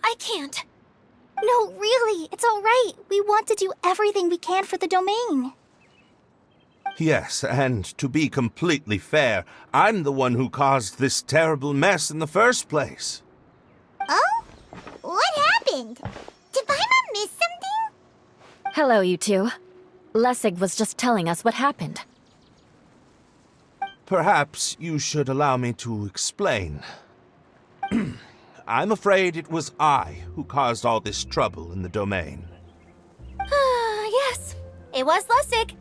I can't. No, really, it's all right. We want to do everything we can for the domain. Yes, and to be completely fair, I'm the one who caused this terrible mess in the first place. Oh? What happened? Did Paimon miss something? Hello, you two. Lessig was just telling us what happened. Perhaps you should allow me to explain. I'm afraid it was I who caused all this trouble in the domain. Yes, it was Lessig.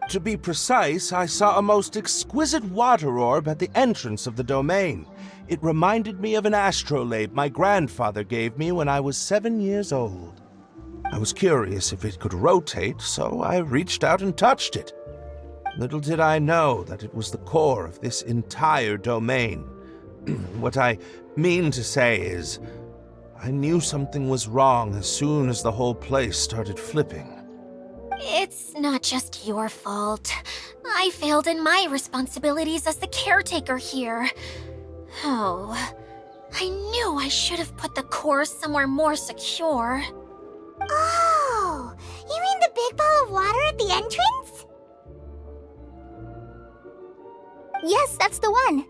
To be precise, I saw a most exquisite water orb at the entrance of the domain. It reminded me of an astrolabe my grandfather gave me when I was 7 years old. I was curious if it could rotate, so I reached out and touched it. Little did I know that it was the core of this entire domain. What I mean to say is, I knew something was wrong as soon as the whole place started flipping. It's not just your fault. I failed in my responsibilities as the caretaker here. Oh, I knew I should have put the core somewhere more secure. Oh, you mean the big ball of water at the entrance? Yes, that's the one.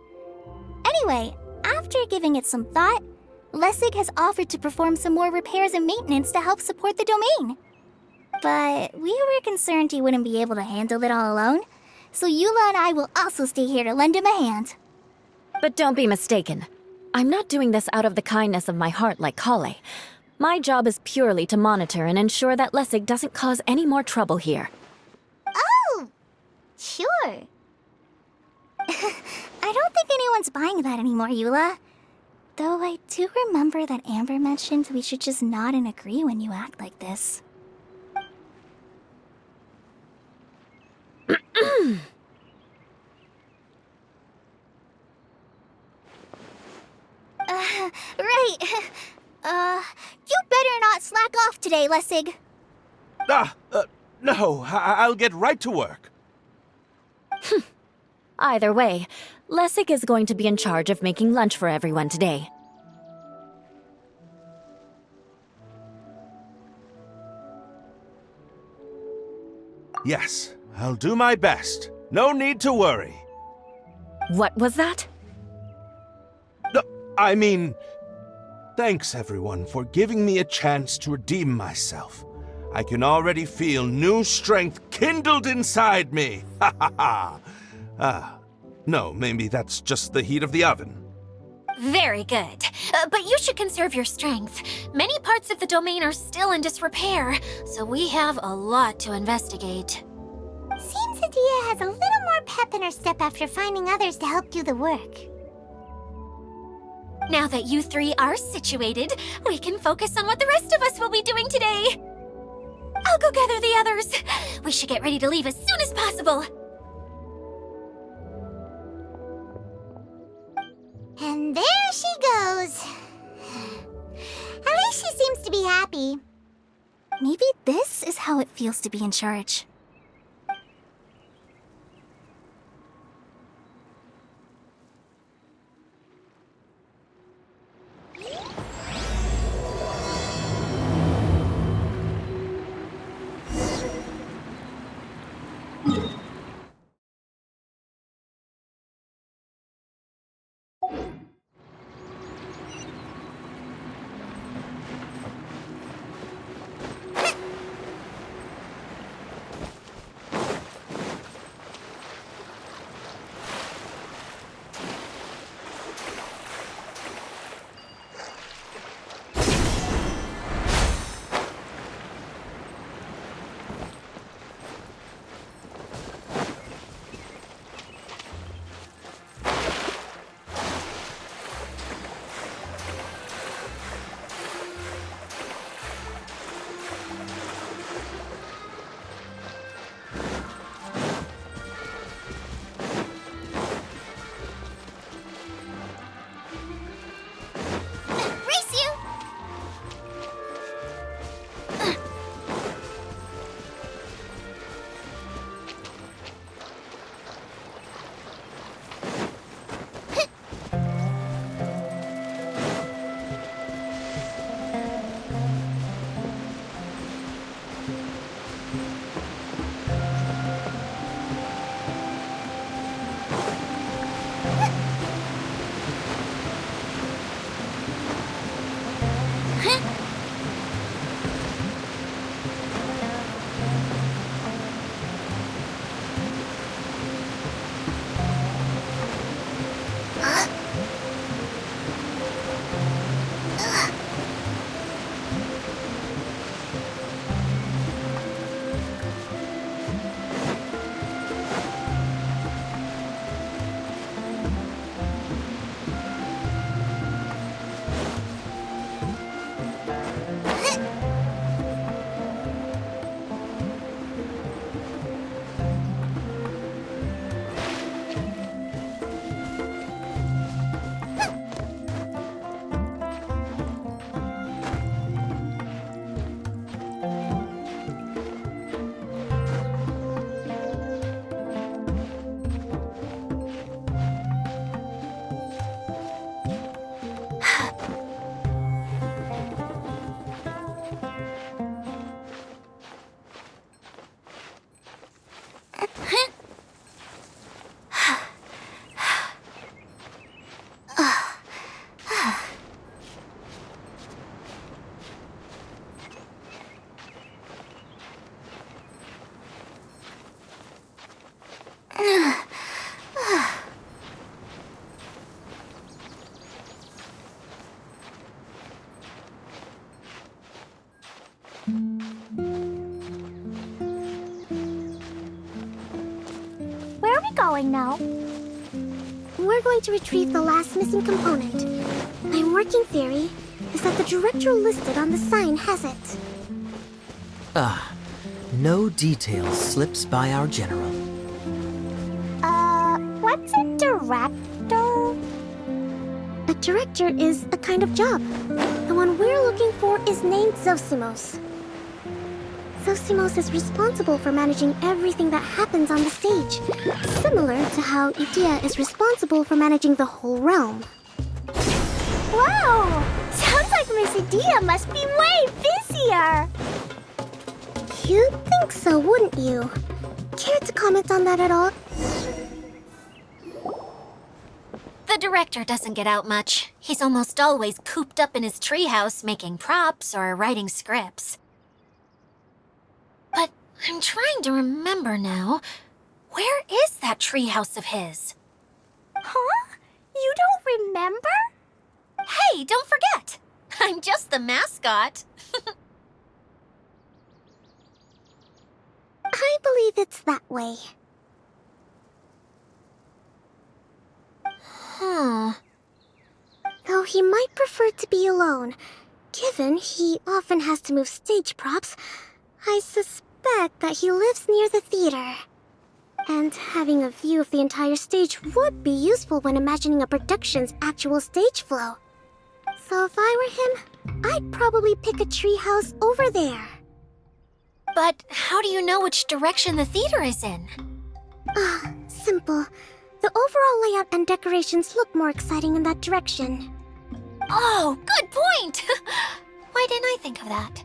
Anyway, after giving it some thought, Lessig has offered to perform some more repairs and maintenance to help support the domain. But we were concerned he wouldn't be able to handle it all alone, so Eula and I will also stay here to lend him a hand. But don't be mistaken. I'm not doing this out of the kindness of my heart like Kale. My job is purely to monitor and ensure that Lessig doesn't cause any more trouble here. Oh, sure. I don't think anyone's buying that anymore, Eula. Though I do remember that Amber mentioned we should just nod and agree when you act like this. Right. You better not slack off today, Lessig. No, I'll get right to work. Either way, Lessig is going to be in charge of making lunch for everyone today. Yes, I'll do my best. No need to worry. What was that? No, I mean, thanks everyone for giving me a chance to redeem myself. I can already feel new strength kindled inside me. Ha ha ha. No, maybe that's just the heat of the oven. Very good. But you should conserve your strength. Many parts of the domain are still in disrepair, so we have a lot to investigate. Seems Adia has a little more pep in her step after finding others to help do the work. Now that you three are situated, we can focus on what the rest of us will be doing today. I'll go gather the others. We should get ready to leave as soon as possible. And there she goes. At least she seems to be happy. Maybe this is how it feels to be in charge. Where are we going now? We're going to retrieve the last missing component. My working theory is that the director listed on the sign has it. No detail slips by our general. What's a director? A director is a kind of job. The one we're looking for is named Zosimos. Zosimos is responsible for managing everything that happens on the stage, similar to how Idea is responsible for managing the whole realm. Wow! Sounds like Miss Idea must be way busier! You'd think so, wouldn't you? Care to comment on that at all? The director doesn't get out much. He's almost always cooped up in his treehouse making props or writing scripts. But I'm trying to remember now. Where is that treehouse of his? Huh? You don't remember? Hey, don't forget! I'm just the mascot. I believe it's that way. Though he might prefer to be alone, given he often has to move stage props, I suspect that he lives near the theater. And having a view of the entire stage would be useful when imagining a production's actual stage flow. So if I were him, I'd probably pick a treehouse over there. But how do you know which direction the theater is in? Simple. The overall layout and decorations look more exciting in that direction. Oh, good point! Why didn't I think of that?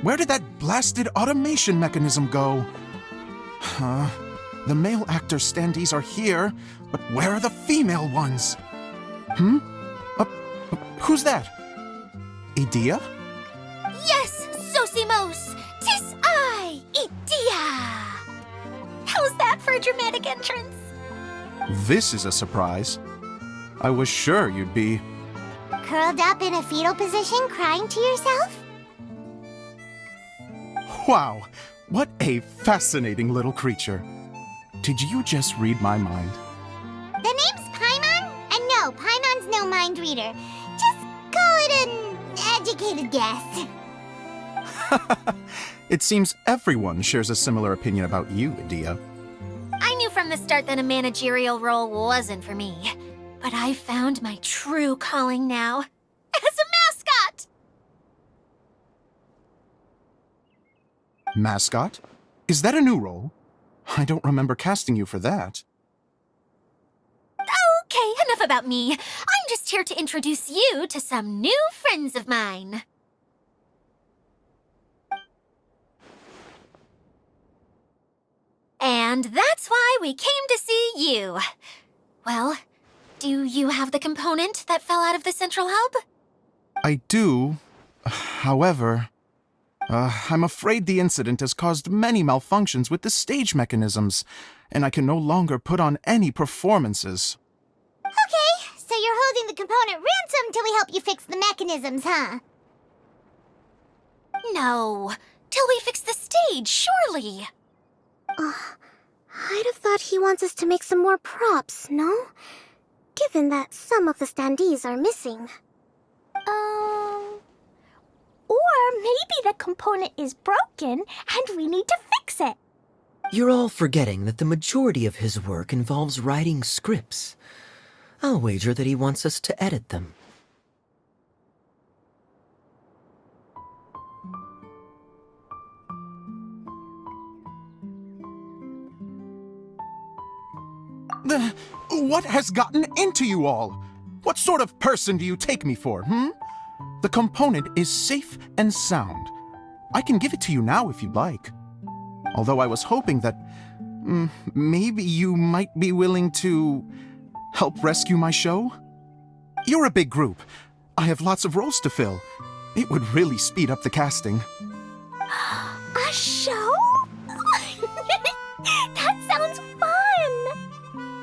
Where did that blasted automation mechanism go? The male actor standees are here, but where are the female ones? Who's that? Idea? Yes, Zosimos! 'Tis I, Idea! How's that for a dramatic entrance? This is a surprise. I was sure you'd be... Curled up in a fetal position, crying to yourself? Wow, what a fascinating little creature. Did you just read my mind? The name's Paimon? And no, Paimon's no mind reader. Just call it an educated guess. It seems everyone shares a similar opinion about you, Idea. I knew from the start that a managerial role wasn't for me. But I found my true calling now. As a mascot! Mascot? Is that a new role? I don't remember casting you for that. Okay, enough about me. I'm just here to introduce you to some new friends of mine. And that's why we came to see you. Well, do you have the component that fell out of the central hub? I do. However, I'm afraid the incident has caused many malfunctions with the stage mechanisms, and I can no longer put on any performances. Okay, so you're holding the component ransom till we help you fix the mechanisms, huh? No, till we fix the stage, surely. I'd have thought he wants us to make some more props, no? Given that some of the standees are missing. Or maybe the component is broken and we need to fix it. You're all forgetting that the majority of his work involves writing scripts. I'll wager that he wants us to edit them. What has gotten into you all? What sort of person do you take me for, The component is safe and sound. I can give it to you now if you'd like. Although I was hoping that maybe you might be willing to help rescue my show? You're a big group. I have lots of roles to fill. It would really speed up the casting. A show? That sounds fun!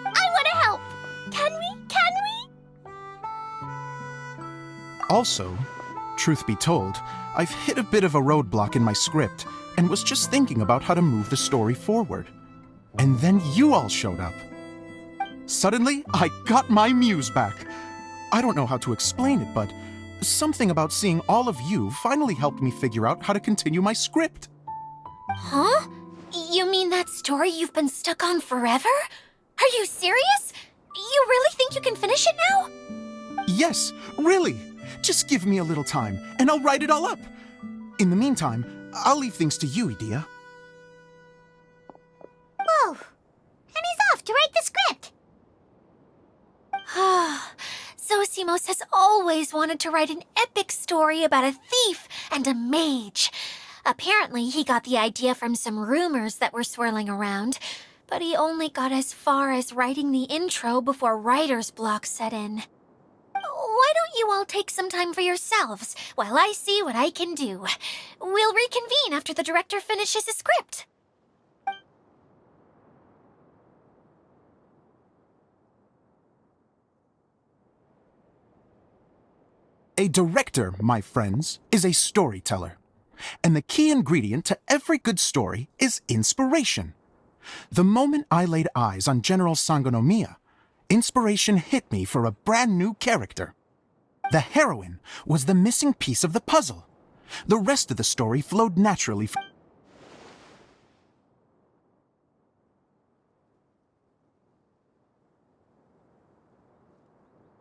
I want to help! Can we? Also, truth be told, I've hit a bit of a roadblock in my script and was just thinking about how to move the story forward. And then you all showed up. Suddenly, I got my muse back. I don't know how to explain it, but something about seeing all of you finally helped me figure out how to continue my script. Huh? You mean that story you've been stuck on forever? Are you serious? You really think you can finish it now? Yes, really. Just give me a little time, and I'll write it all up. In the meantime, I'll leave things to you, Edea. Whoa! And he's off to write the script! Zosimos has always wanted to write an epic story about a thief and a mage. Apparently, he got the idea from some rumors that were swirling around, but he only got as far as writing the intro before writer's block set in. Why don't you all take some time for yourselves while I see what I can do? We'll reconvene after the director finishes his script. A director, my friends, is a storyteller. And the key ingredient to every good story is inspiration. The moment I laid eyes on General Sangonomiya, inspiration hit me for a brand new character. The heroine was the missing piece of the puzzle. The rest of the story flowed naturally.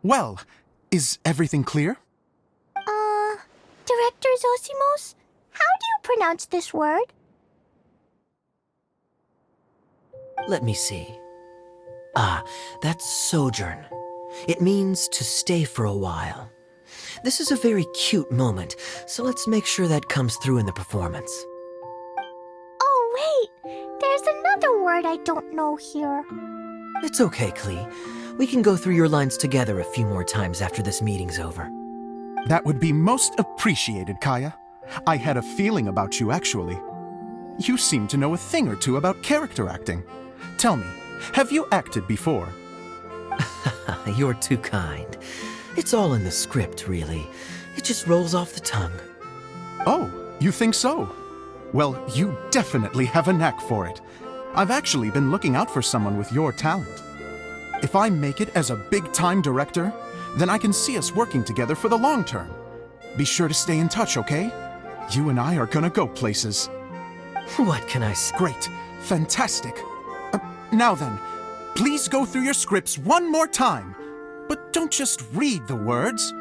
Well, is everything clear? Director Zosimos, how do you pronounce this word? Let me see. Ah, that's sojourn. It means to stay for a while. This is a very cute moment, so let's make sure that comes through in the performance. Oh, wait! There's another word I don't know here. It's okay, Klee. We can go through your lines together a few more times after this meeting's over. That would be most appreciated, Kaya. I had a feeling about you, actually. You seem to know a thing or two about character acting. Tell me, have you acted before? You're too kind. It's all in the script, really. It just rolls off the tongue. Oh, you think so? Well, you definitely have a knack for it. I've actually been looking out for someone with your talent. If I make it as a big-time director, then I can see us working together for the long term. Be sure to stay in touch, okay? You and I are gonna go places. What can I say? Great. Fantastic. Now then, please go through your scripts one more time. But don't just read the words.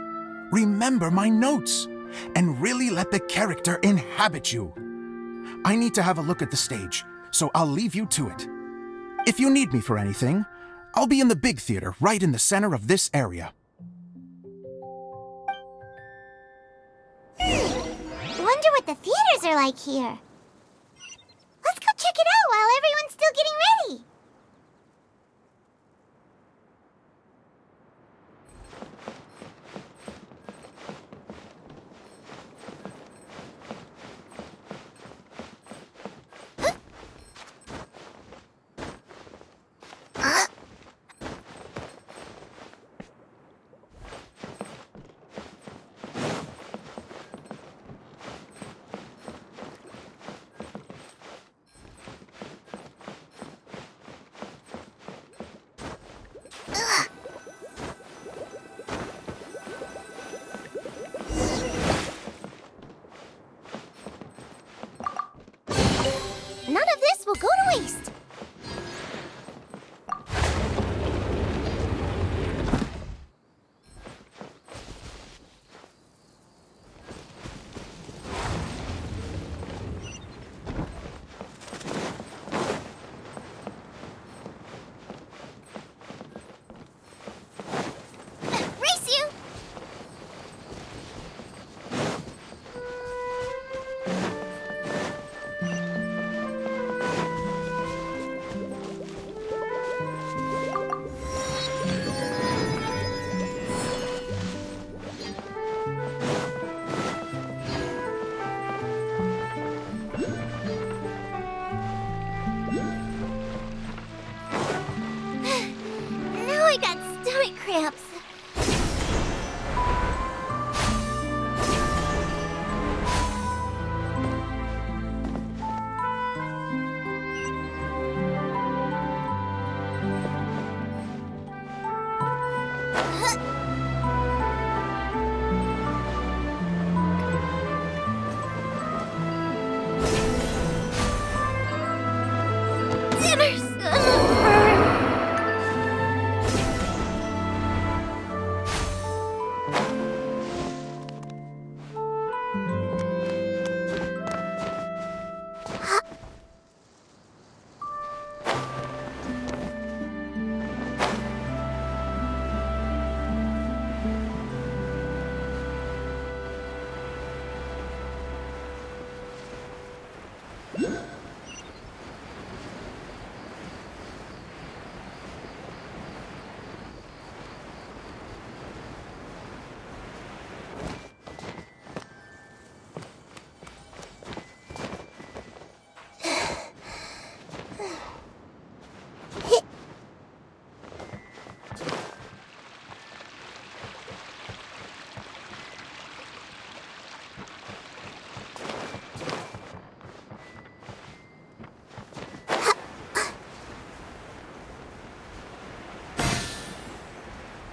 Remember my notes, and really let the character inhabit you. I need to have a look at the stage, so I'll leave you to it. If you need me for anything, I'll be in the big theater right in the center of this area. Wonder what the theaters are like here.